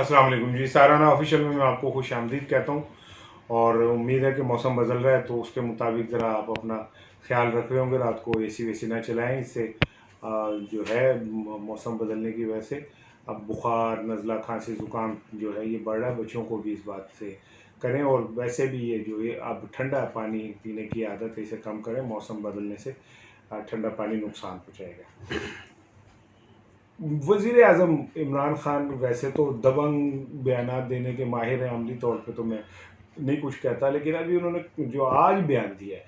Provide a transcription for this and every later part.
अस्सलाम वालेकुम जी। साराना ऑफिशियल में मैं आपको खुश आमदीद कहता हूँ और उम्मीद है कि मौसम बदल रहा है तो उसके मुताबिक ज़रा आप अपना ख्याल रख रहे होंगे। रात को एसी वेसी ना चलाएं, इससे जो है मौसम बदलने की वजह से अब बुखार, नज़ला, खांसी, ज़ुकाम जो है ये बढ़ रहा है। बच्चों को भी इस बात से करें और वैसे भी ये जो ये अब ठंडा पानी पीने की आदत है इसे कम करें। मौसम बदलने से ठंडा पानी नुकसान पहुँचाएगा। वज़ीर आज़म इमरान खान वैसे तो दबंग बयानात देने के माहिर हैं, अमली तौर पे तो मैं नहीं कुछ कहता, लेकिन अभी उन्होंने जो आज बयान दिया है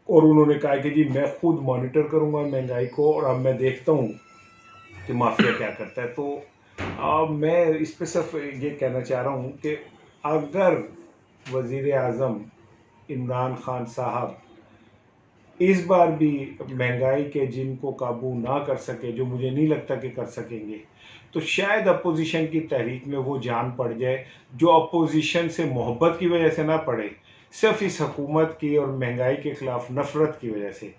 और उन्होंने कहा कि जी मैं खुद मॉनिटर करूंगा महंगाई को और अब मैं देखता हूँ कि माफिया क्या करता है। तो अब मैं इस पे सिर्फ ये कहना चाह रहा हूँ कि अगर वज़ीर आज़म इमरान खान साहब इस बार भी महंगाई के जिनको काबू ना कर सके, जो मुझे नहीं लगता कि कर सकेंगे, तो शायद अपोजिशन की तहरीक में वो जान पड़ जाए जो अपोजिशन से मोहब्बत की वजह से ना पड़े, सिर्फ इस हुकूमत की और महंगाई के ख़िलाफ़ नफ़रत की वजह से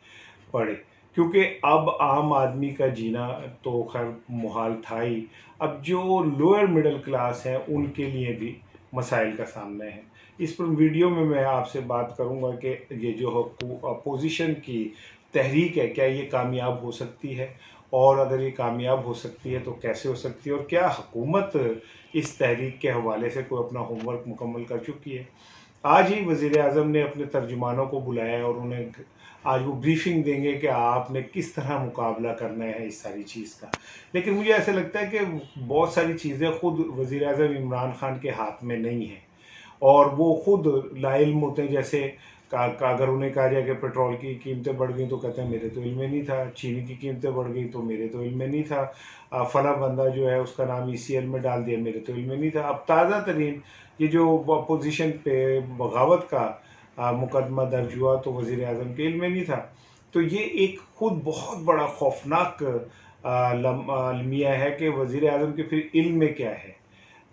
पड़े। क्योंकि अब आम आदमी का जीना तो खैर मुहाल था ही, अब जो लोअर मिडिल क्लास है उनके लिए भी मसाइल का सामना है। इस पर वीडियो में मैं आपसे बात करूंगा कि ये जो अपोजिशन की तहरीक है क्या ये कामयाब हो सकती है, और अगर ये कामयाब हो सकती है तो कैसे हो सकती है, और क्या हुकूमत इस तहरीक के हवाले से कोई अपना होमवर्क मुकम्मल कर चुकी है। आज ही वज़ीर आज़म ने अपने तर्जुमानों को बुलाया और उन्हें आज वो ब्रीफिंग देंगे कि आपने किस तरह मुकाबला करना है इस सारी चीज़ का। लेकिन मुझे ऐसा लगता है कि बहुत सारी चीज़ें ख़ुद वज़ीर आज़म इमरान खान के हाथ में नहीं हैं और वो खुद लाइल्म होते हैं। जैसे अगर उन्हें कहा जाए कि पेट्रोल की कीमतें बढ़ गई तो कहते हैं मेरे तो इल्म में नहीं था, चीनी की कीमतें बढ़ गई तो मेरे तो इल्म में नहीं था, फला बंदा जो है उसका नाम ECL में डाल दिया, मेरे तो इल्म में नहीं था। अब ताज़ा तरीन ये जो अपोजिशन पे बगावत का मुकदमा दर्ज हुआ तो वज़ीर आज़म के इल्म में नहीं था। तो ये एक खुद बहुत बड़ा खौफनाक अलमिया है कि वज़ीर आज़म के फिर इल्म में क्या है।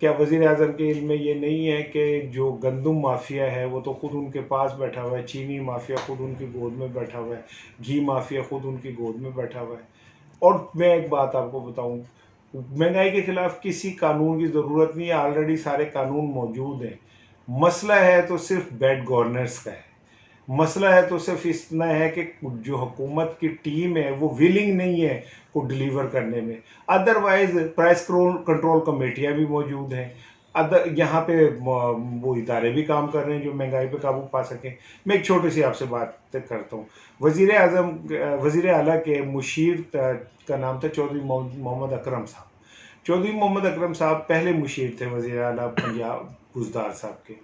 क्या वज़ीर आज़म के इल्म में ये नहीं है कि जो गंदम माफिया है वो तो खुद उनके पास बैठा हुआ है, चीनी माफिया खुद उनकी गोद में बैठा हुआ है, घी माफिया खुद उनकी गोद में बैठा हुआ है। और मैं एक बात आपको बताऊं, महंगाई के खिलाफ किसी कानून की ज़रूरत नहीं है, ऑलरेडी सारे कानून मौजूद हैं। मसला है तो सिर्फ बैड गवर्नेंस का है। मसला है तो सिर्फ इतना है कि जो हुकूमत की टीम है वो विलिंग नहीं है को डिलीवर करने में। अदरवाइज प्राइस कंट्रोल कमेटियाँ भी मौजूद हैं, यहाँ पे वो इदारे भी काम कर रहे हैं जो महंगाई पे काबू पा सकें। मैं एक छोटी सी आपसे बात करता हूँ। वज़ीर आला के मुशीर का नाम था चौधरी मोहम्मद अकरम साहब। चौधरी मोहम्मद अकरम साहब पहले मुशीर थे वज़ीर आला पंजाब गुजदार साहब के।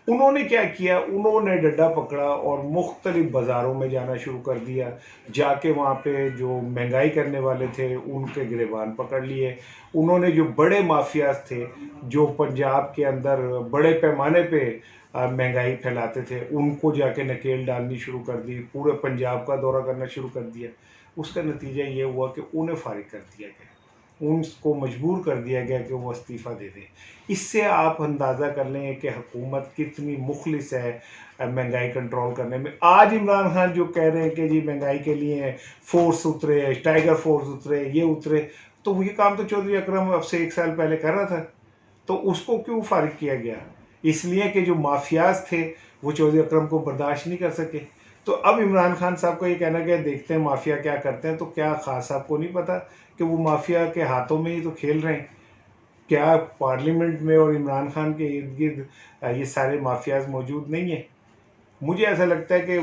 उन्होंने क्या किया, उन्होंने डंडा पकड़ा और मुख्तलिफ बाज़ारों में जाना शुरू कर दिया। जाके वहाँ पे जो महंगाई करने वाले थे उनके गिरबान पकड़ लिए। उन्होंने जो बड़े माफियाज थे जो पंजाब के अंदर बड़े पैमाने पे महंगाई फैलाते थे उनको जाके नकेल डालनी शुरू कर दी, पूरे पंजाब का दौरा करना शुरू कर दिया। उसका नतीजा ये हुआ कि उन्हें फारिग कर दिया गया, उनको मजबूर कर दिया गया कि वो इस्तीफ़ा दे दें। इससे आप अंदाज़ा कर लें कि हुकूमत कितनी मुखलिस है महंगाई कंट्रोल करने में। आज इमरान खान जो कह रहे हैं कि जी महंगाई के लिए फोर्स उतरे, टाइगर फोर्स उतरे, ये उतरे, तो ये काम तो चौधरी अकरम अब से 1 साल पहले कर रहा था। तो उसको क्यों फारिग किया गया? इसलिए कि जो माफियाज थे वो चौधरी अकरम को बर्दाश्त नहीं कर सके। तो अब इमरान खान साहब को ये कहना कि देखते हैं माफिया क्या करते हैं, तो क्या खास आपको नहीं पता कि वो माफिया के हाथों में ही तो खेल रहे हैं? क्या पार्लियामेंट में और इमरान खान के इर्द गिर्द ये सारे माफियाज मौजूद नहीं है? मुझे ऐसा लगता है कि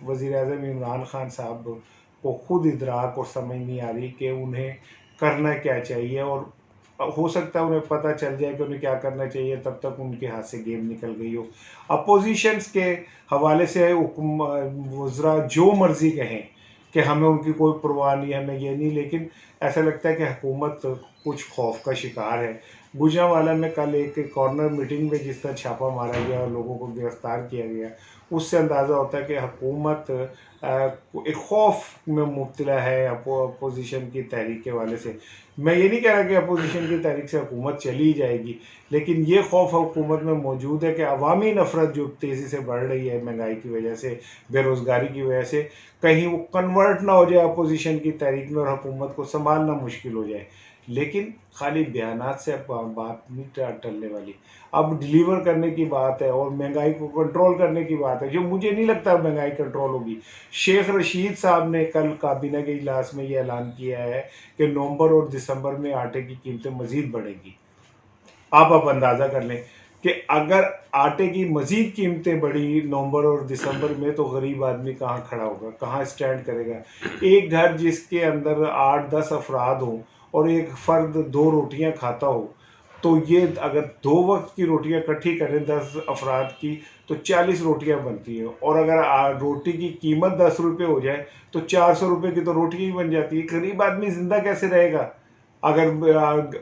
वज़ीर आज़म इमरान खान साहब को खुद इदराक और समझ नहीं आ रही कि उन्हें करना क्या चाहिए, और हो सकता है उन्हें पता चल जाए कि उन्हें क्या करना चाहिए तब तक उनके हाथ से गेम निकल गई हो। अपोजिशंस के हवाले से वज़रा जो मर्ज़ी कहें कि हमें उनकी कोई परवाह नहीं, हमें ये नहीं, लेकिन ऐसा लगता है कि हुकूमत कुछ खौफ का शिकार है। गुजरांवाला में कल एक कॉर्नर मीटिंग में जिस तरह छापा मारा गया और लोगों को गिरफ्तार किया गया, उससे अंदाज़ा होता है कि हुकूमत एक खौफ में मुब्तला है अपोजिशन की तहरीक के वाले से। मैं ये नहीं कह रहा कि अपोजिशन की तहरीक से हुकूमत चली जाएगी, लेकिन ये खौफ हुकूमत में मौजूद है कि अवामी नफ़रत जो तेज़ी से बढ़ रही है महंगाई की वजह से, बेरोज़गारी की वजह से, कहीं वो कन्वर्ट ना हो जाए अपोजिशन की तहरीक में और हुकूमत को संभालना मुश्किल हो जाए। لیکن خالی بیانات سے اب بات نہیں ٹلنے والی. اب ڈیلیور کرنے کی بات ہے اور مہنگائی کو کنٹرول کرنے کی بات ہے، جو مجھے نہیں لگتا مہنگائی کنٹرول ہوگی. شیخ رشید صاحب نے کل کابینہ کے اجلاس میں یہ اعلان کیا ہے کہ نومبر اور دسمبر میں آٹے کی قیمتیں مزید بڑھیں گی. آپ اندازہ کر لیں کہ اگر آٹے کی مزید قیمتیں بڑھی نومبر اور دسمبر میں تو غریب آدمی کہاں کھڑا ہوگا، کہاں اسٹینڈ کرے گا. ایک گھر جس کے اندر 8-10 افراد ہوں اور ایک فرد 2 روٹیاں کھاتا ہو، تو یہ اگر 2 وقت کی روٹیاں اکٹھی کریں 10 افراد کی تو 40 روٹیاں بنتی ہیں. اور اگر روٹی کی قیمت 10 روپے ہو جائے تو 400 روپے کی تو روٹی ہی بن جاتی ہے. غریب آدمی زندہ کیسے رہے گا؟ اگر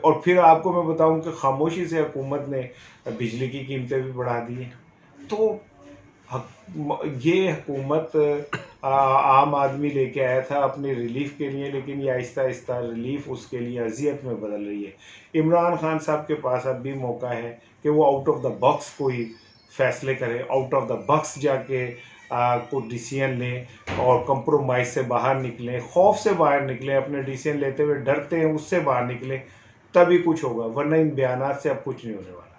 اور پھر آپ کو میں بتاؤں کہ خاموشی سے حکومت نے بجلی کی قیمتیں بھی بڑھا دی ہیں. تو یہ حکومت عام آدمی لے کے آیا تھا اپنے ریلیف کے لیے، لیکن یہ آہستہ آہستہ ریلیف اس کے لیے اذیت میں بدل رہی ہے. عمران خان صاحب کے پاس اب بھی موقع ہے کہ وہ آؤٹ آف دا باکس کوئی فیصلے کرے، آؤٹ آف دا باکس جا کے کوئی ڈیسیژن لیں اور کمپرومائز سے باہر نکلیں، خوف سے باہر نکلیں. اپنے ڈیسیژن لیتے ہوئے ڈرتے ہیں، اس سے باہر نکلیں، تبھی کچھ ہوگا، ورنہ ان بیانات سے اب کچھ نہیں ہونے والا.